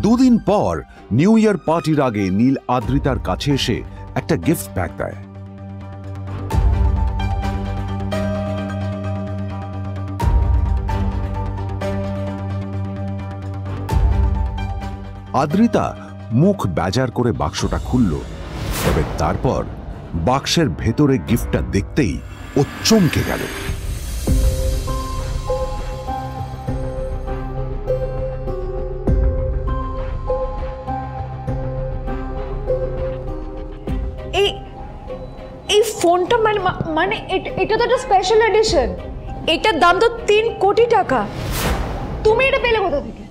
দুদিন পর new year পার্টির আগে নীল আদ্রিতার কাছে এসে একটা গিফট প্যাক দেয়। আদ্রিতা মুখ বেজার করে বাক্সটা খুলল, তবে তারপর বাক্সের ভেতরে গিফটটা দেখতেই ও চমকে গেল। এই ফোনটা মানে এটা তো একটা স্পেশাল এডিশন, এটার দাম তো 3 কোটি টাকা। তুমি এটা পেলে কোথা থেকে?